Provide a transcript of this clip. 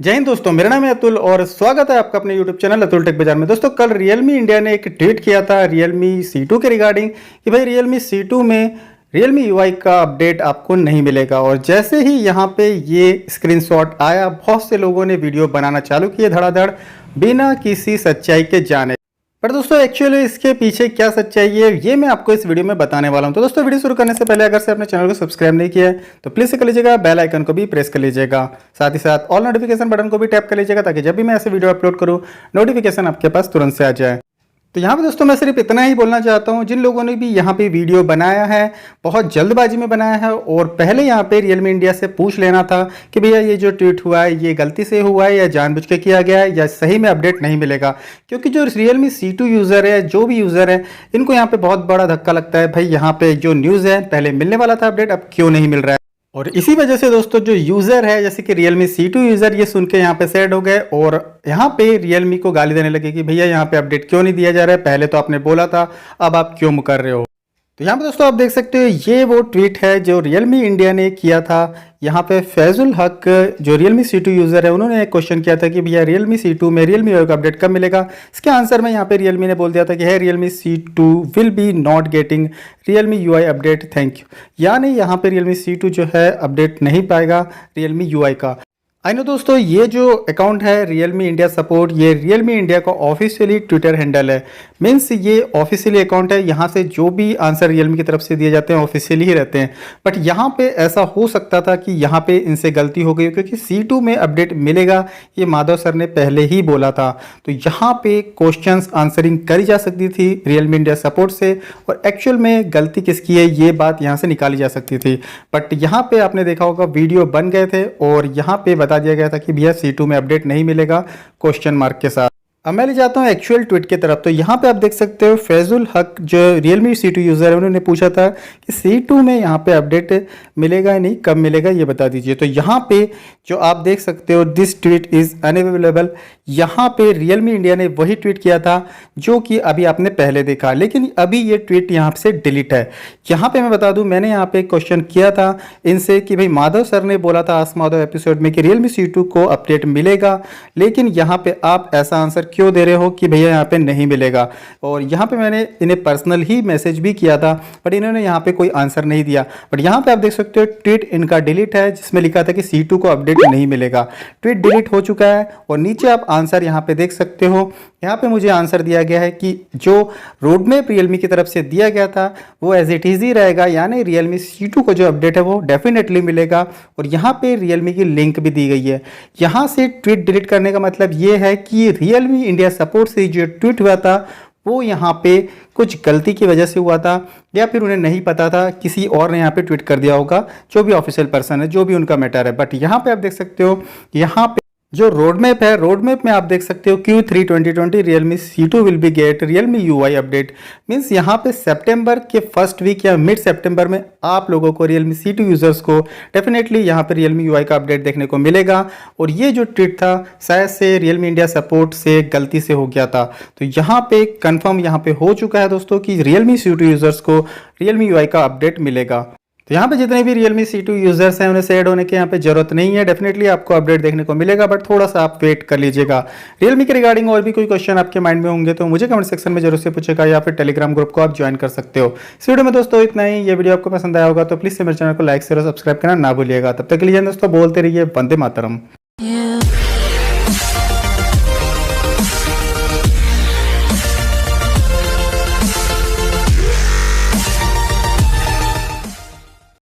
जय हिंद दोस्तों, मेरा नाम है अतुल और स्वागत है आपका अपने YouTube चैनल अतुल टेक बाजार में। दोस्तों कल Realme इंडिया ने एक ट्वीट किया था Realme C2 के रिगार्डिंग कि भाई Realme C2 में Realme UI का अपडेट आपको नहीं मिलेगा। और जैसे ही यहाँ पे ये स्क्रीनशॉट आया, बहुत से लोगों ने वीडियो बनाना चालू किए धड़ाधड़ बिना किसी सच्चाई के जाने। पर दोस्तों एक्चुअली इसके पीछे क्या सच्चाई है ये मैं आपको इस वीडियो में बताने वाला हूं। तो दोस्तों वीडियो शुरू करने से पहले अगर से अपने चैनल को सब्सक्राइब नहीं किया है तो प्लीज से कर लीजिएगा, बेल आइकन को भी प्रेस कर लीजिएगा, साथ ही साथ ऑल नोटिफिकेशन बटन को भी टैप कर लीजिएगा ताकि जब भी मैं ऐसे वीडियो अपलोड करूं नोटिफिकेशन आपके पास तुरंत से आ जाए। तो यहाँ पे दोस्तों मैं सिर्फ इतना ही बोलना चाहता हूँ, जिन लोगों ने भी यहाँ पे वीडियो बनाया है बहुत जल्दबाजी में बनाया है और पहले यहाँ पे Realme इंडिया से पूछ लेना था कि भैया ये जो ट्वीट हुआ है ये गलती से हुआ है या जानबूझ के किया गया है या सही में अपडेट नहीं मिलेगा। क्योंकि जो Realme C2 यूज़र है, जो भी यूज़र है, इनको यहाँ पे बहुत बड़ा धक्का लगता है, भाई यहाँ पे जो न्यूज़ है पहले मिलने वाला था अपडेट, अब क्यों नहीं मिल रहा है। और इसी वजह से दोस्तों जो यूज़र है जैसे कि Realme C2 यूज़र ये सुन के यहाँ पे सैड हो गए और यहाँ पे Realme को गाली देने लगे कि भैया यहाँ पे अपडेट क्यों नहीं दिया जा रहा है, पहले तो आपने बोला था, अब आप क्यों मुकर रहे हो। तो यहाँ पे दोस्तों आप देख सकते हो ये वो ट्वीट है जो Realme इंडिया ने किया था। यहाँ पे फैजुल हक जो Realme C2 यूज़र है उन्होंने एक क्वेश्चन किया था कि भैया Realme C2 में Realme UI का अपडेट कब मिलेगा। इसके आंसर में यहाँ पे Realme ने बोल दिया था कि है Realme C2 will B not getting Realme UI update, thank you. यानी यहाँ पे Realme C2 जो है अपडेट नहीं पाएगा Realme UI का। आई नो दोस्तों ये जो अकाउंट है Realme इंडिया सपोर्ट, ये Realme इंडिया का ऑफिशियली ट्विटर हैंडल है। मीन्स ये ऑफिशियली अकाउंट है, यहाँ से जो भी आंसर Realme की तरफ से दिए जाते हैं ऑफिशियली ही रहते हैं। बट यहाँ पे ऐसा हो सकता था कि यहाँ पे इनसे गलती हो गई, क्योंकि C2 में अपडेट मिलेगा ये माधव सर ने पहले ही बोला था। तो यहाँ पे क्वेश्चंस आंसरिंग करी जा सकती थी Realme इंडिया सपोर्ट से और एक्चुअल में गलती किसकी है ये बात यहाँ से निकाली जा सकती थी। बट यहाँ पे आपने देखा होगा वीडियो बन गए थे और यहाँ पे बता दिया गया था कि भैया C2 में अपडेट नहीं मिलेगा क्वेश्चन मार्क के साथ। अब मैं ले जाता हूँ एक्चुअल ट्वीट की तरफ। तो यहाँ पे आप देख सकते हो फैजुल हक जो Realme C2 यूज़र है उन्होंने पूछा था कि C2 में यहाँ पे अपडेट मिलेगा या नहीं, कब मिलेगा ये बता दीजिए। तो यहाँ पे जो आप देख सकते हो दिस ट्वीट इज़ अनअवेलेबल, यहाँ पे Realme इंडिया ने वही ट्वीट किया था जो कि अभी आपने पहले देखा, लेकिन अभी ये ट्वीट यहाँ से डिलीट है। यहाँ पे मैं बता दूँ मैंने यहाँ पे क्वेश्चन किया था इनसे कि भाई माधव सर ने बोला था आस्क माधव एपिसोड में कि Realme C2 को अपडेट मिलेगा, लेकिन यहाँ पे आप ऐसा आंसर क्यों दे रहे हो कि भैया यहाँ पे नहीं मिलेगा। और यहाँ पे मैंने इन्हें पर्सनल ही मैसेज भी किया था बट इन्होंने यहाँ पे कोई आंसर नहीं दिया। बट यहाँ पे आप देख सकते हो ट्वीट इनका डिलीट है जिसमें लिखा था कि C2 को अपडेट नहीं मिलेगा। ट्वीट डिलीट हो चुका है और नीचे आप आंसर यहाँ पे देख सकते हो। यहाँ पे मुझे आंसर दिया गया है कि जो रोडमैप Realme की तरफ से दिया गया था वो एज इट इज ही रहेगा, यानी Realme C2 को जो अपडेट है वो डेफिनेटली मिलेगा। और यहाँ पे Realme की लिंक भी दी गई है। यहाँ से ट्वीट डिलीट करने का मतलब ये है कि Realme इंडिया सपोर्ट से जो ट्वीट हुआ था वो यहाँ पे कुछ गलती की वजह से हुआ था या फिर उन्हें नहीं पता था, किसी और ने यहाँ पे ट्वीट कर दिया होगा, जो भी ऑफिशियल पर्सन है, जो भी उनका मैटर है। बट यहाँ पे आप देख सकते हो यहाँ पे जो रोड मैप है, रोड मैप में आप देख सकते हो Q3 2020 Realme C2 will be get Realme UI update. Means यहाँ पे सितंबर के फर्स्ट वीक या मिड सितंबर में आप लोगों को Realme C2 यूजर्स को डेफिनेटली यहाँ पे Realme UI का अपडेट देखने को मिलेगा। और ये जो ट्वीट था शायद से Realme इंडिया सपोर्ट से गलती से हो गया था। तो यहाँ पे कंफर्म यहाँ पे हो चुका है दोस्तों कि Realme C2 यूजर्स को Realme UI का अपडेट मिलेगा। तो यहाँ पे जितने भी Realme C2 यूजर्स हैं उन्हें सैड होने की यहाँ पे जरूरत नहीं है, डेफिनेटली आपको अपडेट देखने को मिलेगा, बट थोड़ा सा आप वेट कर लीजिएगा। Realme के रिगार्डिंग और भी कोई क्वेश्चन आपके माइंड में होंगे तो मुझे कमेंट सेक्शन में जरूर से पूछेगा या फिर टेलीग्राम ग्रुप को आप ज्वाइन कर सकते हो। इस वीडियो में दोस्तों इतना ही। ये वीडियो आपको पसंद आया होगा तो प्लीज से मेरे चैनल को लाइक शेयर और सब्सक्राइब करना ना भूलिएगा। तब तक के लिए दोस्तों बोलते रहिए वंदे मातरम।